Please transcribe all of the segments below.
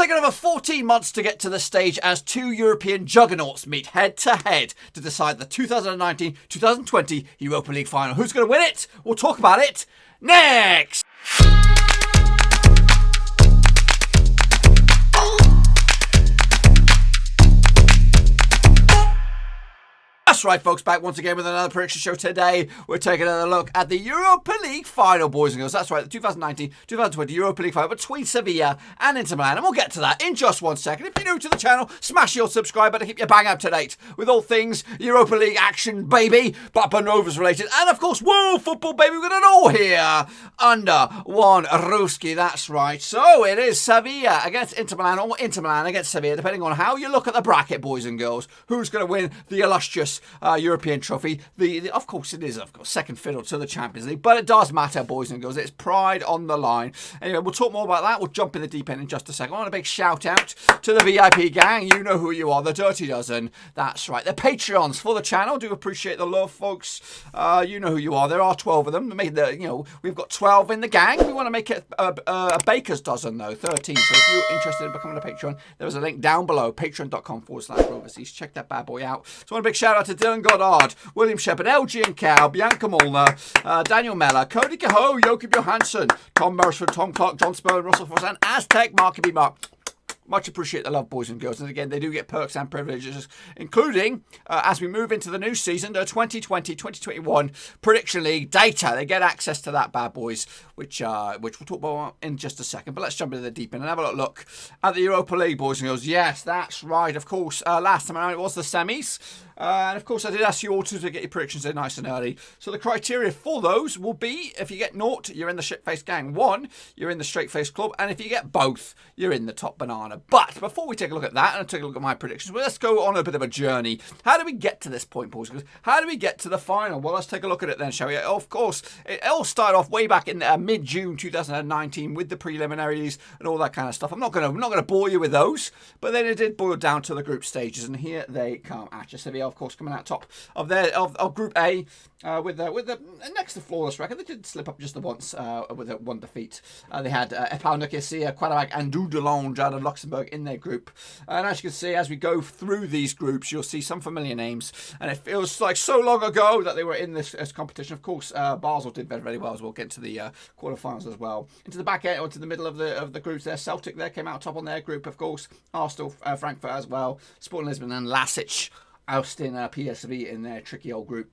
taken over 14 months to get to the stage as two European juggernauts meet head-to-head to decide the 2019-2020 Europa League final. Who's going to win it? We'll talk about it next! That's right, folks, back once again with another prediction show. Today, we're taking a look at the Europa League final, boys and girls. That's right, the 2019-2020 Europa League final between Sevilla and Inter Milan. And we'll get to that in just 1 second. If you're new to the channel, smash your subscribe button to keep you bang up to date with all things Europa League action, baby, Blackburn Rovers related. And, of course, world football, baby. We've got it all here under one Ruski. That's right. So, it is Sevilla against Inter Milan or Inter Milan against Sevilla, depending on how you look at the bracket, boys and girls. Who's going to win the illustrious European trophy? Of course it is, second fiddle to the Champions League, but it does matter, boys and girls. It's pride on the line. Anyway, we'll talk more about that. We'll jump in the deep end in just a second. I want a big shout out to the VIP gang. You know who you are, the Dirty Dozen. That's right, the Patreons for the channel. Do appreciate the love, folks. You know who you are. There are 12 of them. We've got 12 in the gang. We want to make it a baker's dozen, though, 13. So if you're interested in becoming a Patreon, there is a link down below, patreon.com/overseas. Check that bad boy out. So I want a big shout out to Dylan Goddard, William Shepherd, LG and Cow, Bianca Molnar, Daniel Meller, Cody Cahoe, Joachim Johansson, Tom Beresford, Tom Clark, John Spurn, Russell Foss, and Aztec, Marky B. Mark. Much appreciate the love, boys and girls. And again, they do get perks and privileges, including, as we move into the new season, the 2020-2021 Prediction League data. They get access to that bad boys, which we'll talk about in just a second. But let's jump into the deep end and have a look at the Europa League, boys and girls. Yes, that's right. Of course, last time around it was the semis. And of course, I did ask you all to get your predictions in nice and early. So the criteria for those will be, if you get 0, you're in the shit-faced gang. 1, you're in the straight-faced club. And if you get both, you're in the top banana. But before we take a look at that and take a look at my predictions, well, let's go on a bit of a journey. How do we get to this point, boys? How do we get to the final? Well, let's take a look at it then, shall we? Of course, it all started off way back in mid-June 2019 with the preliminaries and all that kind of stuff. I'm not gonna bore you with those, but then it did boil down to the group stages, and here they come at you. Sevilla, of course, coming out top of Group A with the next to flawless record. They did slip up just the once with a 1 defeat. They had Epal Nicosia, Qarabağ and Dudelange out of Luxembourg in their group. And as you can see, as we go through these groups, you'll see some familiar names. And it feels like so long ago that they were in this competition. Of course, Basel did very, very well as well, get into the quarterfinals as well. Into the back end, or to the middle of the groups there. Celtic there came out top on their group, of course. Arsenal, Frankfurt as well. Sporting Lisbon and Lasic ousting PSV in their tricky old group.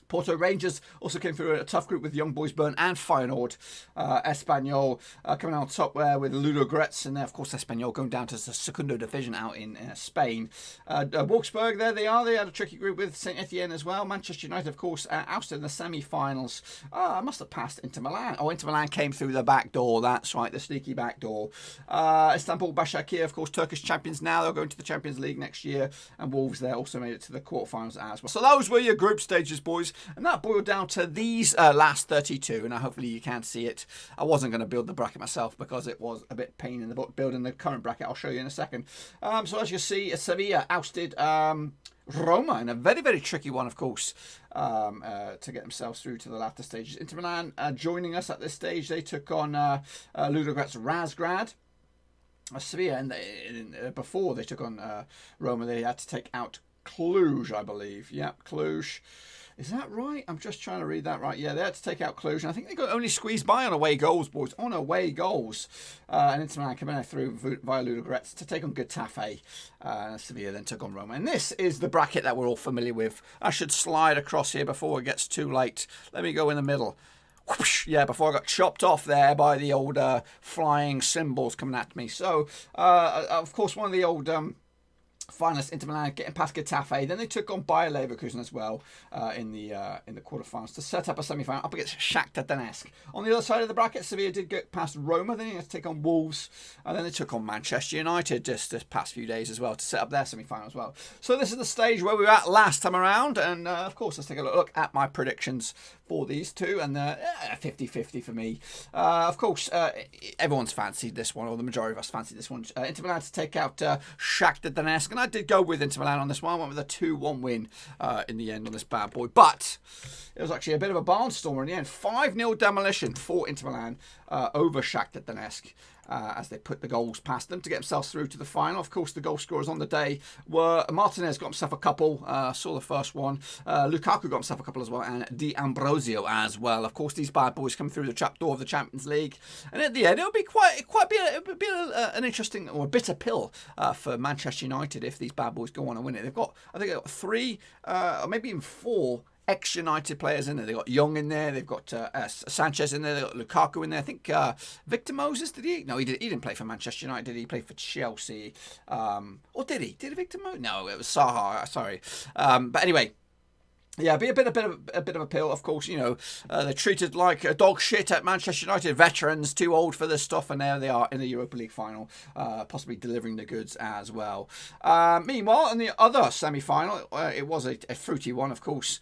Porto Rangers also came through a tough group with Young Boys Bern and Feyenoord. Espanyol coming out top with Ludo Goretz, and there, of course, Espanyol going down to the Segundo Division out in Spain. Wolfsburg, there they are. They had a tricky group with St Etienne as well. Manchester United, of course, ousted in the semi-finals. I must have passed Inter Milan. Oh, Inter Milan came through the back door. That's right, the sneaky back door. Istanbul Başakşehir, of course, Turkish champions now. They'll go into the Champions League next year. And Wolves there also made it to the quarterfinals as well. So those were your group stages, boys. And that boiled down to these last 32. And hopefully you can see it. I wasn't going to build the bracket myself because it was a bit pain in the butt building the current bracket. I'll show you in a second. So as you see, Sevilla ousted Roma in a very, very tricky one, of course, to get themselves through to the latter stages. Inter Milan joining us at this stage. They took on Ludogorets Razgrad. Sevilla, and before they took on Roma, they had to take out Cluj, I believe. Yep, Cluj. Is that right? I'm just trying to read that right. Yeah, they had to take out Cluj, and I think they got only squeezed by on away goals, boys. On away goals. And Inter Milan coming through via Ludogorets to take on Getafe. Sevilla then took on Roma. And this is the bracket that we're all familiar with. I should slide across here before it gets too late. Let me go in the middle. Whoosh, yeah, before I got chopped off there by the old flying cymbals coming at me. So, of course, one of the old finalists, Inter Milan, getting past Getafe. Then they took on Bayer Leverkusen as well in the quarterfinals to set up a semi-final up against Shakhtar Donetsk. On the other side of the bracket, Sevilla did get past Roma. Then they had to take on Wolves, and then they took on Manchester United just this past few days as well to set up their semi-final as well. So this is the stage where we were at last time around, and of course, let's take a look at my predictions for these two, and 50-50 for me. Of course, everyone's fancied this one, or the majority of us fancied this one. Inter Milan to take out Shakhtar Donetsk, and I did go with Inter Milan on this one. I went with a 2-1 win in the end on this bad boy, but it was actually a bit of a barnstormer in the end. 5-0 demolition for Inter Milan over Shakhtar Donetsk. as they put the goals past them to get themselves through to the final. Of course, the goal scorers on the day were Martinez got himself a couple, saw the first one. Lukaku got himself a couple as well, and D'Ambrosio as well. Of course, these bad boys come through the trapdoor of the Champions League, and at the end, it'll be an interesting or a bitter pill for Manchester United if these bad boys go on and win it. I think they've got 3 or maybe even 4 ex-United players in there. They've got Young in there. They've got Sanchez in there. They've got Lukaku in there. I think Victor Moses, did he? No, he didn't play for Manchester United, did he? He played for Chelsea. Or did he? Did Victor Moses? No, it was Saha. Sorry. But anyway, yeah, be a bit of a pill. Of course, you know, they're treated like a dog shit at Manchester United. Veterans, too old for this stuff, and there they are in the Europa League final, possibly delivering the goods as well. Meanwhile, in the other semi-final, it was a fruity one, of course,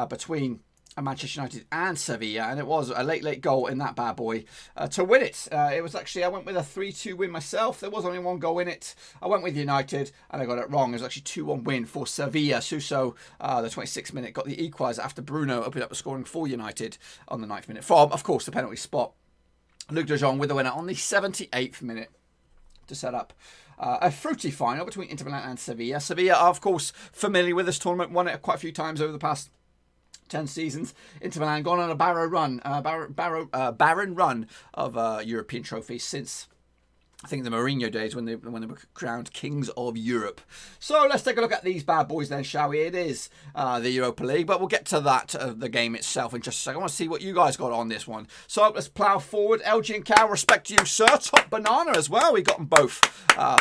between Manchester United and Sevilla, and it was a late goal in that bad boy to win it. It was actually, I went with a 3-2 win myself. There was only 1 goal in it. I went with United and I got it wrong. It was actually 2-1 win for Sevilla. Suso, the 26th minute, got the equaliser after Bruno opened up the scoring for United on the 9th minute from, of course, the penalty spot. Luc de Jong with the winner on the 78th minute to set up a fruity final between Inter Milan and Sevilla. Sevilla are, of course, familiar with this tournament, won it quite a few times over the past 10 seasons. Inter Milan gone on a barren run of European trophies since, I think, the Mourinho days when they were crowned kings of Europe. So let's take a look at these bad boys then, shall we? It is the Europa League, but we'll get to that, the game itself, in just a second. I want to see what you guys got on this one. So let's plough forward. LG and Cal, respect to you, sir. Top banana as well. We got them both.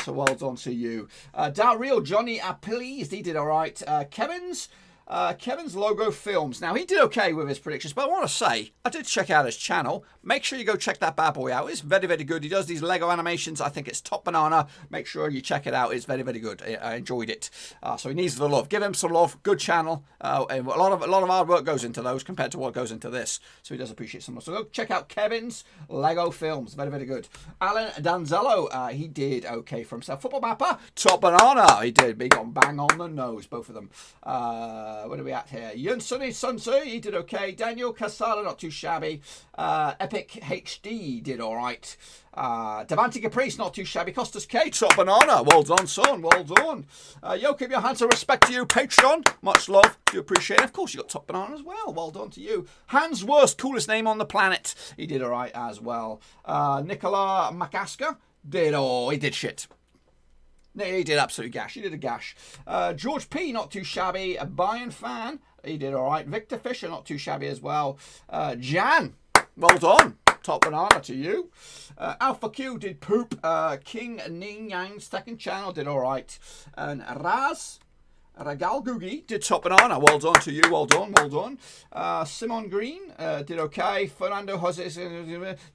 So well done to you. Del Real, Johnny, pleased. He did all right. Kevin's Logo Films. Now, he did okay with his predictions, but I want to say, I did check out his channel. Make sure you go check that bad boy out. It's very, very good. He does these Lego animations. I think it's top banana. Make sure you check it out. It's very, very good. I enjoyed it. So he needs the love. Give him some love. Good channel. And a lot of hard work goes into those compared to what goes into this. So he does appreciate some love. So go check out Kevin's Lego Films. Very, very good. Alan Danzello, he did okay for himself. Football Mapper, top banana. He did. But he got bang on the nose, both of them. What are we at here? Yun Sunny Sunsu, he did okay. Daniel Casala, not too shabby. Epic HD did all right. Davante Caprice, not too shabby. Costas K, top banana. Well done, son. Well done. Joachim Johansson, respect to you. Patreon, much love. Do appreciate it. Of course, you got top banana as well. Well done to you. Hans Worst, coolest name on the planet. He did all right as well. Nicola Macaska he did shit. No, he did absolutely gash. He did a gash. George P, not too shabby. A Bayern fan, he did all right. Victor Fisher, not too shabby as well. Jan, well done. Top banana to you. Alpha Q did poop. King Ning Yang's second channel did all right. And Ragal Gugi did top banana. Well done to you. Well done. Well done. Simon Green did okay. Fernando Jose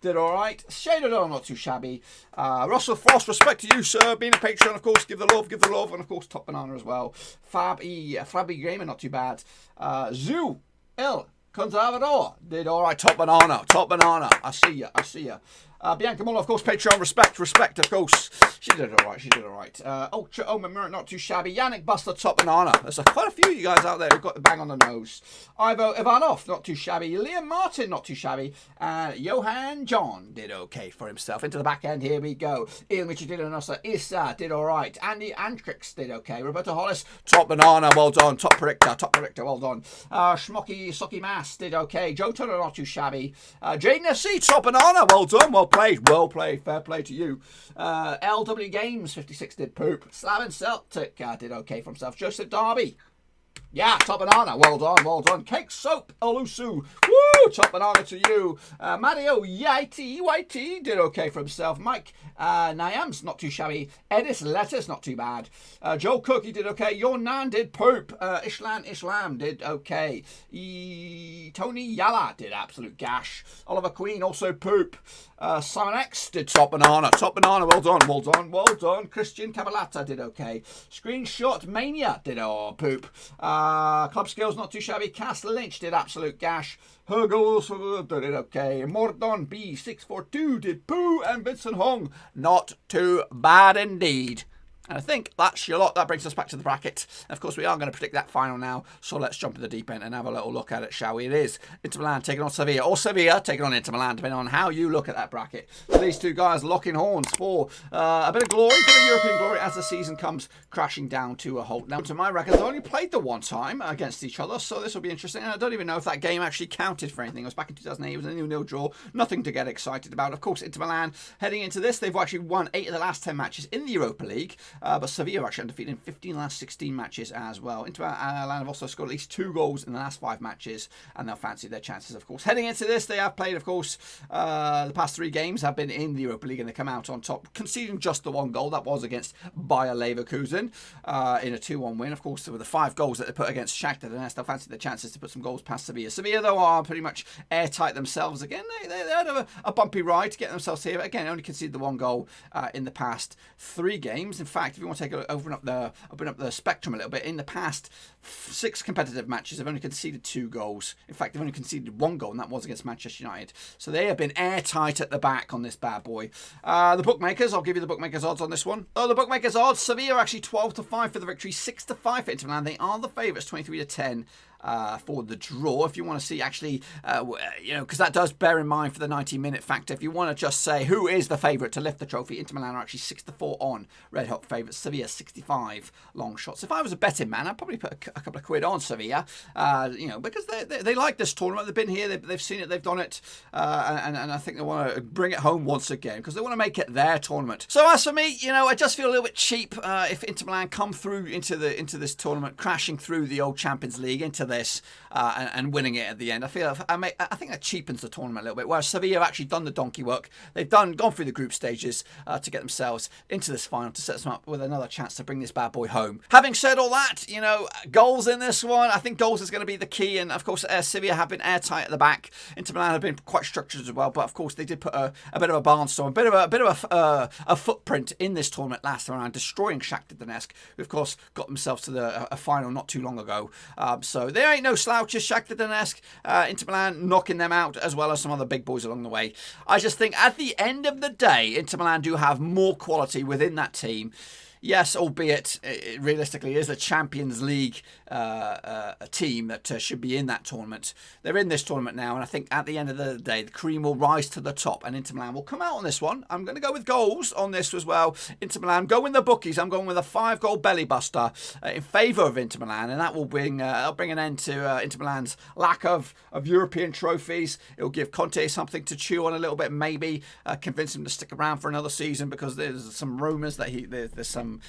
did all right. Shader Don, not too shabby. Russell Frost, respect to you, sir. Being a Patreon, of course, give the love. Give the love. And, of course, top banana as well. Fabi Gamer, not too bad. Zoo El Conservador did all right. Top banana. Top banana. I see ya. I see ya. Bianca Muller, of course, Patreon, respect, of course. She did all right. Ultra Omer, not too shabby. Yannick Buster, top banana. There's quite a few of you guys out there who've got the bang on the nose. Ivo Ivanov, not too shabby. Liam Martin, not too shabby. And Johan John did okay for himself. Into the back end, here we go. Ian Richard did another. Issa did all right. Andy Antrix did okay. Roberto Hollis, top banana, well done. Top predictor, well done. Schmocky Socky Mass did okay. Joe Turner, not too shabby. Jaden FC, top banana, well done, well played, fair play to you. LW Games 56 did poop. Slaven Celtic did okay for himself. Joseph Darby, yeah, top banana, well done. Cake Soap Olusu, woo, top banana to you. Mario YT did okay for himself. Mike Nyams, not too shabby. Edis Letters, not too bad. Joel Cook, he did okay. Your Nan did poop. Islam did okay. Tony Yalla did absolute gash. Oliver Queen also poop. Simon X did top banana, well done. Christian Cabalata did okay. Screenshot Mania did poop. Club Skills, not too shabby. Cass Lynch did absolute gash. Hergo also did it okay. Mordon B642 did poo. And Vincent Hong, not too bad indeed. And I think that's your lot. That brings us back to the bracket. Of course, we are going to predict that final now. So let's jump in the deep end and have a little look at it, shall we? It is Inter Milan taking on Sevilla, or Sevilla taking on Inter Milan, depending on how you look at that bracket. So these two guys locking horns for a bit of glory, a bit of European glory as the season comes crashing down to a halt. Now, to my record, they only played the one time against each other, so this will be interesting. And I don't even know if that game actually counted for anything. It was back in 2008. It was a 0-0 draw. Nothing to get excited about. Of course, Inter Milan heading into this, they've actually won 8 of the last 10 matches in the Europa League, but Sevilla are actually undefeated in 15 of the last 16 matches as well. Inter Milan have also scored at least 2 goals in the last 5 matches, and they'll fancy their chances, of course. Heading into this, they have played, of course, the past 3 games have been in the Europa League, and they come out on top, conceding just the 1 goal. That was against Bayer Leverkusen in a 2-1 win. Of course, with the 5 goals that they put against Shakhtar Donetsk, they'll fancy their chances to put some goals past Sevilla. Sevilla, though, are pretty much airtight themselves again. They had a bumpy ride to get themselves here, but again, only conceded the 1 goal in the past 3 games. In fact, if you want to take a open up the spectrum a little bit, in the past 6 competitive matches, they've only conceded 2 goals. In fact, they've only conceded 1 goal, and that was against Manchester United. So they have been airtight at the back on this bad boy. The bookmakers, I'll give you the bookmakers odds on this one. The bookmakers odds, Sevilla are actually 12-5 for the victory, 6-5 for Inter Milan. They are the favourites, 23-10. For the draw, if you want to see actually, because that does bear in mind for the 90-minute factor. If you want to just say who is the favourite to lift the trophy, Inter Milan are actually 6-4 on red hot favourites. Sevilla 65 long shots. If I was a betting man, I'd probably put a couple of quid on Sevilla, because they like this tournament. They've been here, they've seen it, they've done it, and I think they want to bring it home once again because they want to make it their tournament. So as for me, I just feel a little bit cheap if Inter Milan come through into this tournament, crashing through the old Champions League into this and winning it at the end. I think that cheapens the tournament a little bit. Whereas Sevilla have actually done the donkey work. They've gone through the group stages to get themselves into this final to set them up with another chance to bring this bad boy home. Having said all that, goals in this one. I think goals is going to be the key. And of course, Sevilla have been airtight at the back. Inter Milan have been quite structured as well. But of course, they did put a bit of a barnstorm, a bit of a footprint in this tournament last time around, destroying Shakhtar Donetsk, who of course got themselves to a final not too long ago. So there ain't no slouches. Shakhtar Donetsk, Inter Milan knocking them out, as well as some other big boys along the way. I just think at the end of the day, Inter Milan do have more quality within that team. Yes, albeit it realistically is a Champions League a team that should be in that tournament. They're in this tournament now, and I think at the end of the day, the cream will rise to the top, and Inter Milan will come out on this one. I'm going to go with goals on this as well. Inter Milan, go in the bookies. I'm going with a 5-goal belly buster in favour of Inter Milan, and that will bring an end to Inter Milan's lack of European trophies. It will give Conte something to chew on a little bit, maybe convince him to stick around for another season, because there's some rumours that there's some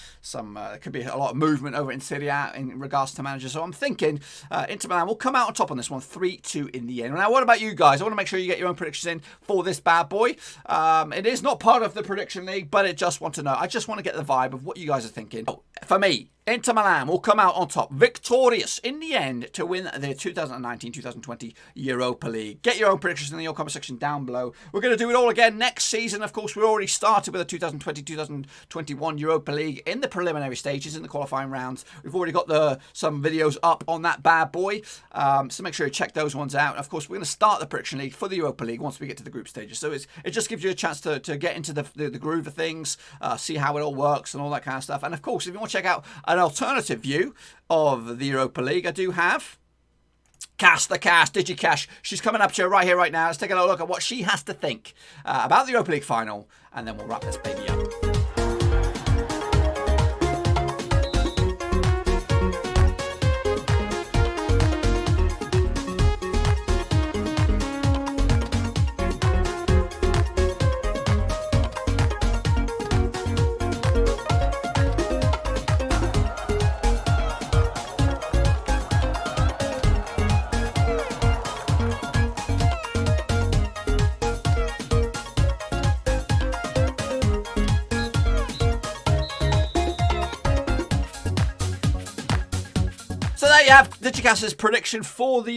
could be a lot of movement over in Serie A in regards to managers. So I'm thinking Inter Milan will come out on top on this one, 3-2 in the end. Now, what about you guys? I want to make sure you get your own predictions in for this bad boy. It is not part of the prediction league, but I just want to know. I just want to get the vibe of what you guys are thinking. For me, Inter Milan will come out on top, victorious in the end, to win the 2019-2020 Europa League. Get your own predictions in the comment section down below. We're going to do it all again next season. Of course, we already started with the 2020-2021 Europa League in the preliminary stages, in the qualifying rounds. We've already got some videos up on that bad boy, so make sure you check those ones out. Of course, we're going to start the prediction league for the Europa League once we get to the group stages. So it just gives you a chance to get into the groove of things, see how it all works and all that kind of stuff. And of course, if you want to check out an alternative view of the Europa League, I do have Cass the Cash, DigiCash. She's coming up to you right here, right now. Let's take a look at what she has to think about the Europa League final, and then we'll wrap this baby up. There you have DigiCast's prediction for the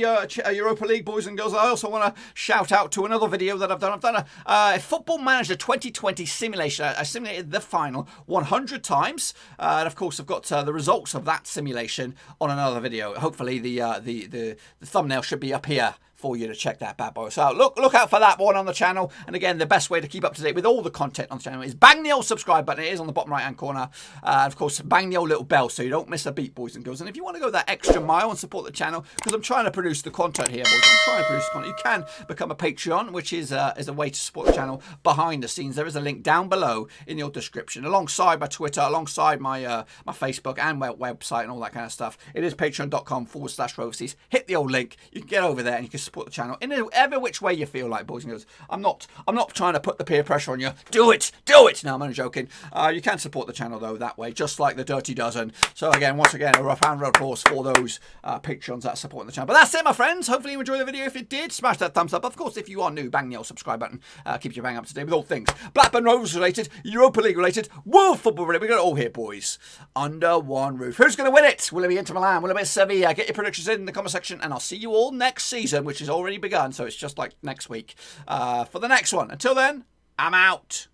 Europa League, boys and girls. I also want to shout out to another video that I've done. I've done a Football Manager 2020 simulation. I simulated the final 100 times. And of course, I've got the results of that simulation on another video. Hopefully, the thumbnail should be up here for you to check that bad boy. So look out for that one on the channel. And again, the best way to keep up to date with all the content on the channel is bang the old subscribe button. It is on the bottom right hand corner. Of course, bang the old little bell so you don't miss a beat, boys and girls. And if you want to go that extra mile and support the channel, because I'm trying to produce the content here, boys, I'm trying to produce the content. You can become a Patreon, which is a way to support the channel behind the scenes. There is a link down below in your description, alongside my Twitter, alongside my my Facebook and my website and all that kind of stuff. It is patreon.com/Roverseas. Hit the old link. You can get over there and you can support the channel in whatever which way you feel like, boys and girls. I'm not trying to put the peer pressure on you. Do it. No, I'm only joking. You can support the channel though that way, just like the Dirty Dozen. So again, once again, a rough hand of applause for those Patreons that support the channel. But that's it, my friends. Hopefully you enjoyed the video. If you did, smash that thumbs up. Of course, if you are new, bang the old subscribe button. Keep your bang up to date with all things Blackburn Rovers related, Europa League related, world football related. We got it all here, boys, under one roof. Who's going to win it? Will it be Inter Milan? Will it be Sevilla? Get your predictions in the comment section, and I'll see you all next season, which has already begun. So it's just like next week for the next one. Until then, I'm out.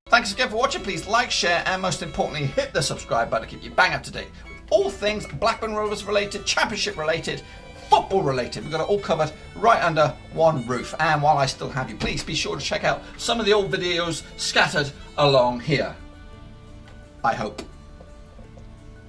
Thanks again for watching. Please like, share, and most importantly, hit the subscribe button to keep you bang up to date with all things Blackburn Rovers related, Championship related, football related. We've got it all covered right under one roof. And while I still have you, please be sure to check out some of the old videos scattered along here. I hope.